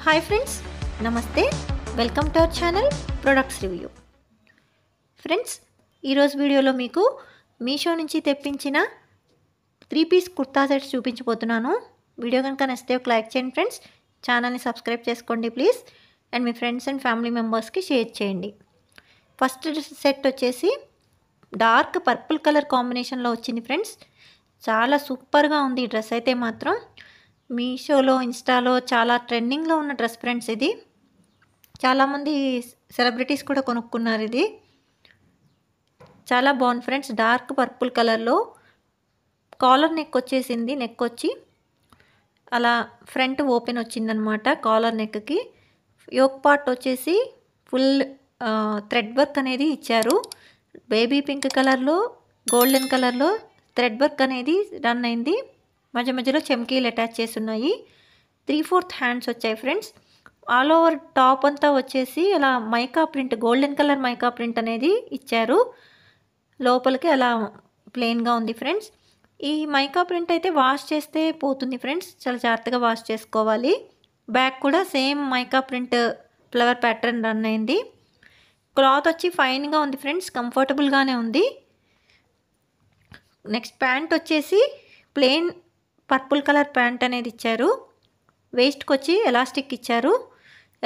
Hi friends, నమస్తే. Welcome to our channel products review. Friends, ఈరోజు వీడియోలో మీకు మీషో నుంచి తెప్పించిన 3-పీస్ కుర్తా సెట్స్ చూపించబోతున్నాను. వీడియో కనుక నచ్చితే ఒక లైక్ చేయండి ఫ్రెండ్స్. ఛానల్ని సబ్స్క్రైబ్ చేసుకోండి please. And me friends and family మెంబర్స్కి షేర్ చేయండి. ఫస్ట్ సెట్ వచ్చేసి డార్క్ పర్పుల్ కలర్ కాంబినేషన్లో వచ్చింది ఫ్రెండ్స్. చాలా సూపర్గా ఉంది ఈ డ్రెస్ అయితే మాత్రం. మీషోలో, ఇన్స్టాలో చాలా ట్రెండింగ్లో ఉన్న డ్రెస్ ఫ్రెండ్స్. ఇది చాలామంది సెలబ్రిటీస్ కూడా కొనుక్కున్నారు. ఇది చాలా బాగుంది ఫ్రెండ్స్. డార్క్ పర్పుల్ కలర్లో కాలర్ నెక్ వచ్చేసింది. నెక్ వచ్చి అలా ఫ్రంట్ ఓపెన్ వచ్చిందనమాట కాలర్ నెక్కి. యోక్ పార్ట్ వచ్చేసి ఫుల్ థ్రెడ్ వర్క్ అనేది ఇచ్చారు. బేబీ పింక్ కలర్లో, గోల్డెన్ కలర్లో థ్రెడ్ వర్క్ అనేది రన్ అయింది. మధ్య మధ్యలో చెమ్కీలు అటాచ్ చేసి ఉన్నాయి. 3/4 హ్యాండ్స్ వచ్చాయి ఫ్రెండ్స్. ఆల్ ఓవర్ టాప్ అంతా వచ్చేసి అలా mica print, golden colour mica print అనేది ఇచ్చారు. లోపలికి అలా ప్లెయిన్గా ఉంది ఫ్రెండ్స్. ఈ మైకా ప్రింట్ అయితే వాష్ చేస్తే పోతుంది ఫ్రెండ్స్. చాలా జాగ్రత్తగా వాష్ చేసుకోవాలి. బ్యాక్ కూడా same mica print flower pattern run అయింది. క్లాత్ వచ్చి ఫైన్గా ఉంది ఫ్రెండ్స్, కంఫర్టబుల్గానే ఉంది. నెక్స్ట్ ప్యాంట్ వచ్చేసి ప్లెయిన్ పర్పుల్ కలర్ ప్యాంట్ అనేది ఇచ్చారు. వేస్ట్కి వచ్చి ఎలాస్టిక్ ఇచ్చారు.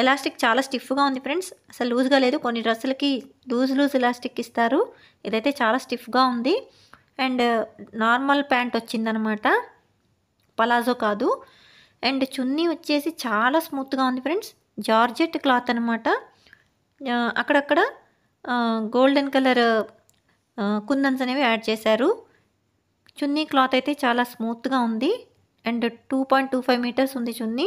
ఎలాస్టిక్ చాలా స్టిఫ్గా ఉంది ఫ్రెండ్స్, అసలు లూజ్గా లేదు. కొన్ని డ్రెస్సులకి లూజ్ ఎలాస్టిక్ ఇస్తారు, ఇదైతే చాలా స్టిఫ్గా ఉంది. అండ్ నార్మల్ ప్యాంట్ వచ్చిందనమాట, పలాజో కాదు. అండ్ చున్నీ వచ్చేసి చాలా స్మూత్గా ఉంది ఫ్రెండ్స్. జార్జెట్ క్లాత్ అనమాట. అక్కడక్కడ గోల్డెన్ కలర్ కుందన్స్ అనేవి యాడ్ చేశారు. చున్నీ క్లాత్ అయితే చాలా స్మూత్గా ఉంది. అండ్ 2.25 మీటర్స్ ఉంది చున్నీ.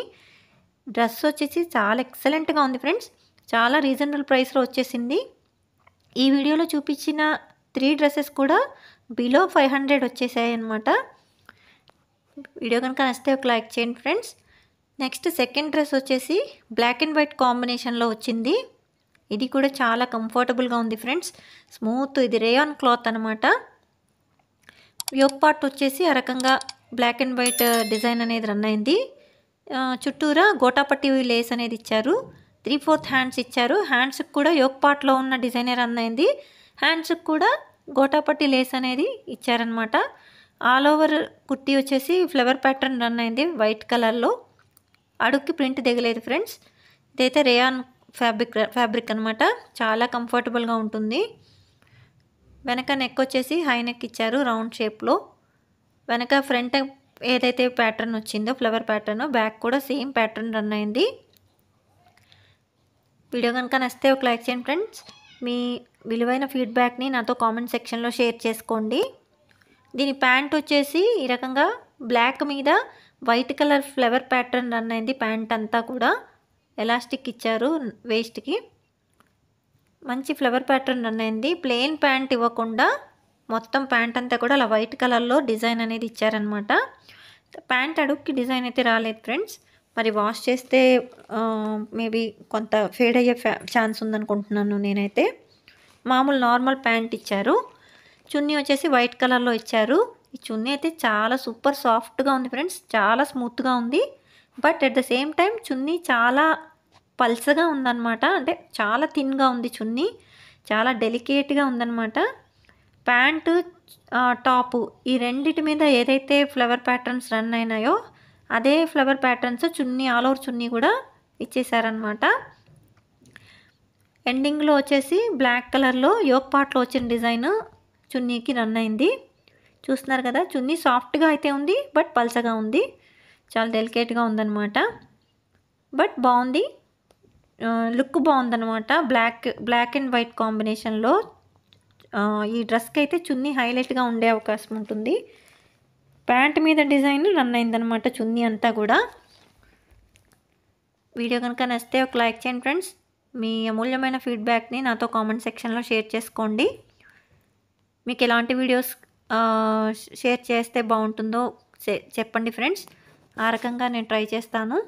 డ్రెస్ వచ్చేసి చాలా ఎక్సలెంట్గా ఉంది ఫ్రెండ్స్. చాలా రీజనబుల్ ప్రైస్లో వచ్చేసింది. ఈ వీడియోలో చూపించిన 3 డ్రెస్సెస్ కూడా బిలో 500 వచ్చేసాయి అనమాట. వీడియో కనుక నచ్చితే ఒక లైక్ చేయండి ఫ్రెండ్స్. నెక్స్ట్ సెకండ్ డ్రెస్ వచ్చేసి బ్లాక్ అండ్ వైట్ కాంబినేషన్లో వచ్చింది. ఇది కూడా చాలా కంఫర్టబుల్గా ఉంది ఫ్రెండ్స్. స్మూత్, ఇది రేయాన్ క్లాత్ అనమాట. యోక్ పార్ట్ వచ్చేసి ఆ రకంగా బ్లాక్ అండ్ వైట్ డిజైన్ అనేది రన్ అయింది. చుట్టూరా గోటాపట్టి లేస్ అనేది ఇచ్చారు. 3/4 హ్యాండ్స్ ఇచ్చారు. హ్యాండ్స్కి కూడా యోక్ పార్ట్లో ఉన్న డిజైనే రన్ అయింది. హ్యాండ్స్కి కూడా గోటాపట్టి లేస్ అనేది ఇచ్చారనమాట. ఆల్ ఓవర్ కుర్తీ వచ్చేసి ఫ్లవర్ ప్యాటర్న్ రన్ అయింది వైట్ కలర్లో. అడుగుకి ప్రింట్ దిగలేదు ఫ్రెండ్స్. ఇదైతే రేయాన్ ఫ్యాబ్రిక్ అనమాట. చాలా కంఫర్టబుల్గా ఉంటుంది. వెనక నెక్ వచ్చేసి హై నెక్ ఇచ్చారు రౌండ్ షేప్లో. వెనక ఫ్రంట్ ఏదైతే ప్యాటర్న్ వచ్చిందో ఫ్లవర్ ప్యాటర్న్, బ్యాక్ కూడా సేమ్ ప్యాటర్న్ రన్ అయింది. వీడియో కనుక నచ్చితే ఒక లైక్ చేయండి ఫ్రెండ్స్. మీ విలువైన ఫీడ్బ్యాక్ని నాతో కామెంట్ సెక్షన్లో షేర్ చేసుకోండి. దీని ప్యాంట్ వచ్చేసి ఈ రకంగా బ్లాక్ మీద white colour flower pattern run అయింది. ప్యాంట్ అంతా కూడా ఎలాస్టిక్ ఇచ్చారు. వేస్ట్కి మంచి ఫ్లవర్ ప్యాటర్న్ రన్ అయింది. ప్లెయిన్ ప్యాంట్ ఇవ్వకుండా మొత్తం ప్యాంట్ అంతా కూడా అలా వైట్ కలర్లో డిజైన్ అనేది ఇచ్చారనమాట. ప్యాంట్ అడుగుకి డిజైన్ అయితే రాలేదు ఫ్రెండ్స్. మరి వాష్ చేస్తే మేబీ కొంత ఫేడ్ అయ్యే ఛాన్స్ ఉందనుకుంటున్నాను నేనైతే. మామూలు నార్మల్ ప్యాంట్ ఇచ్చారు. చున్నీ వచ్చేసి వైట్ కలర్లో ఇచ్చారు. ఈ చున్నీ అయితే చాలా సూపర్ సాఫ్ట్గా ఉంది ఫ్రెండ్స్, చాలా స్మూత్గా ఉంది. But at the same time చున్నీ చాలా పల్సగా ఉందన్నమాట. అంటే చాలా థిన్గా ఉంది చున్నీ, చాలా డెలికేట్గా ఉందన్నమాట. ప్యాంటు, టాపు ఈ రెండిటి మీద ఏదైతే ఫ్లవర్ ప్యాటర్న్స్ రన్ అయినాయో అదే ఫ్లవర్ ప్యాటర్న్స్ చున్నీ, ఆల్ ఓవర్ చున్నీ కూడా ఇచ్చేసారనమాట. ఎండింగ్లో వచ్చేసి బ్లాక్ కలర్లో యోక్ పార్ట్లో వచ్చిన డిజైన్ చున్నీకి రన్ అయింది. చూస్తున్నారు కదా, చున్నీ సాఫ్ట్గా అయితే ఉంది, బట్ పల్సగా ఉంది. చాలా డెలికేట్గా ఉందన్నమాట. బట్ బాగుంది, లుక్ బాగుందన్నమాట. బ్లాక్ అండ్ వైట్ కాంబినేషన్లో ఈ డ్రెస్కి అయితే చున్నీ హైలైట్గా ఉండే అవకాశం ఉంటుంది. ప్యాంట్ మీద డిజైన్ రన్ అయిందనమాట చున్నీ అంతా కూడా. వీడియో కనుక నచ్చితే ఒక లైక్ చేయండి ఫ్రెండ్స్. మీ అమూల్యమైన ఫీడ్బ్యాక్ని నాతో కామెంట్ సెక్షన్లో షేర్ చేసుకోండి. మీకు ఎలాంటి వీడియోస్ షేర్ చేస్తే బాగుంటుందో చెప్పండి ఫ్రెండ్స్. ఆ రకంగా నేను ట్రై చేస్తాను.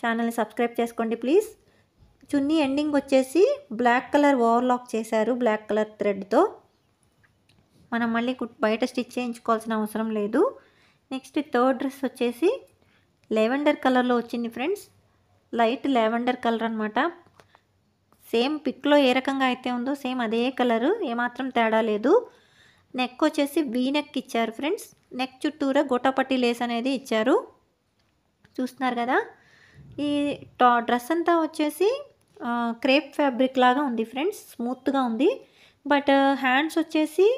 ఛానల్ని సబ్స్క్రైబ్ చేసుకోండి ప్లీజ్. చున్నీ ఎండింగ్ వచ్చేసి బ్లాక్ కలర్ ఓవర్లాక్ చేశారు, బ్లాక్ కలర్ థ్రెడ్తో. మనం మళ్ళీ బయట స్టిచ్ చేయించుకోవాల్సిన అవసరం లేదు. నెక్స్ట్ థర్డ్ డ్రెస్ వచ్చేసి లెవెండర్ కలర్లో వచ్చింది ఫ్రెండ్స్. లైట్ లావెండర్ కలర్ అనమాట. సేమ్ పిక్లో ఏ రకంగా అయితే ఉందో సేమ్ అదే కలరు, ఏమాత్రం తేడా లేదు. నెక్ వచ్చేసి వీ నెక్ ఇచ్చారు ఫ్రెండ్స్. నెక్ చుట్టూరా గోటాపట్టి లేస్ అనేది ఇచ్చారు, చూస్తున్నారు కదా. ఈ డ్రెస్ అంతా వచ్చేసి క్రేప్ ఫ్యాబ్రిక్ లాగా ఉంది ఫ్రెండ్స్, స్మూత్గా ఉంది. బట్ హ్యాండ్స్ వచ్చేసి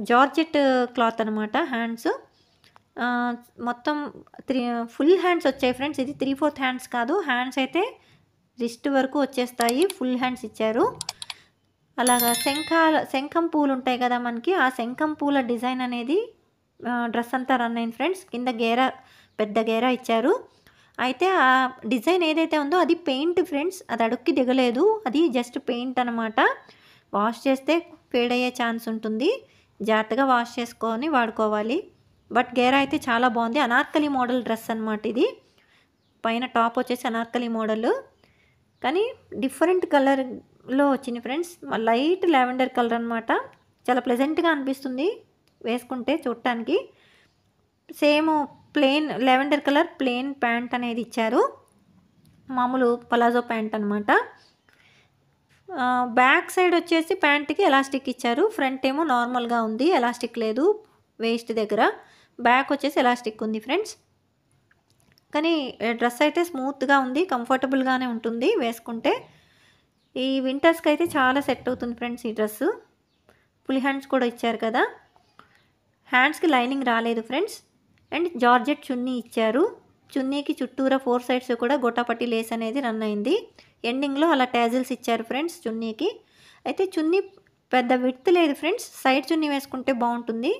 జార్జెట్ క్లాత్ అనమాట. హ్యాండ్స్ మొత్తం ఫుల్ హ్యాండ్స్ వచ్చాయి ఫ్రెండ్స్. ఇది 3/4 హ్యాండ్స్ కాదు, హ్యాండ్స్ అయితే రిస్ట్ వరకు వచ్చేస్తాయి, ఫుల్ హ్యాండ్స్ ఇచ్చారు. అలాగా శంఖం పూలు ఉంటాయి కదా మనకి, ఆ శంఖం పూల డిజైన్ అనేది డ్రెస్ అంతా రన్ అయింది ఫ్రెండ్స్. కింద గేరా, పెద్ద గేరా ఇచ్చారు. అయితే ఆ డిజైన్ ఏదైతే ఉందో అది పెయింట్ ఫ్రెండ్స్, అది అడుక్కి దిగలేదు, అది జస్ట్ పెయింట్ అనమాట. వాష్ చేస్తే ఫేడ్ అయ్యే ఛాన్స్ ఉంటుంది, జాగ్రత్తగా వాష్ చేసుకొని వాడుకోవాలి. బట్ గేరా అయితే చాలా బాగుంది. అనార్కలి మోడల్ డ్రెస్ అనమాట ఇది. పైన టాప్ వచ్చేసి అనార్కలి మోడల్, కానీ డిఫరెంట్ కలర్లో వచ్చింది ఫ్రెండ్స్. లైట్ లావెండర్ కలర్ అనమాట. చాలా ప్లెజెంట్గా అనిపిస్తుంది వేసుకుంటే చూడటానికి. Same plain lavender colour plain pant అనేది ఇచ్చారు, మామూలు పలాజో ప్యాంట్ అనమాట. బ్యాక్ సైడ్ వచ్చేసి ప్యాంట్కి ఎలాస్టిక్ ఇచ్చారు. ఫ్రంట్ ఏమో నార్మల్గా ఉంది, ఎలాస్టిక్ లేదు వేస్ట్ దగ్గర. బ్యాక్ వచ్చేసి ఎలాస్టిక్ ఉంది ఫ్రెండ్స్. కానీ డ్రెస్ అయితే స్మూత్గా ఉంది, కంఫర్టబుల్గానే ఉంటుంది వేసుకుంటే. ఈ వింటర్స్కి అయితే చాలా సెట్ అవుతుంది ఫ్రెండ్స్ ఈ డ్రెస్సు. ఫుల్ హ్యాండ్స్ కూడా ఇచ్చారు కదా. హ్యాండ్స్కి లైనింగ్ రాలేదు ఫ్రెండ్స్. అండ్ జార్జెట్ చున్నీ ఇచ్చారు. చున్నీకి చుట్టూరా 4 సైడ్స్ కూడా గోటాపట్టి లేస్ అనేది రన్ అయింది. ఎండింగ్లో అలా ట్యాజిల్స్ ఇచ్చారు ఫ్రెండ్స్ చున్నీకి. అయితే చున్నీ పెద్ద విడ్త్ లేదు ఫ్రెండ్స్, సైడ్ చున్నీ వేసుకుంటే బాగుంటుంది.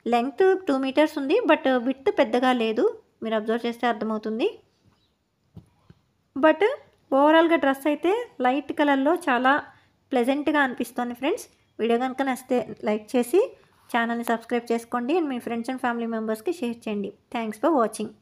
లెంగ్త్ 2 మీటర్స్ ఉంది, బట్ విడ్త్ పెద్దగా లేదు, మీరు అబ్జర్వ్ చేస్తే అర్థమవుతుంది. బట్ ఓవరాల్గా డ్రెస్ అయితే లైట్ కలర్లో చాలా ప్లెజెంట్గా అనిపిస్తుంది ఫ్రెండ్స్. వీడియో కనుక నచ్చితే లైక్ చేసి ఛానల్ని సబ్స్క్రైబ్ చేసుకోండి and me friends and family మెంబర్స్కి షేర్ చేయండి. Thanks for watching.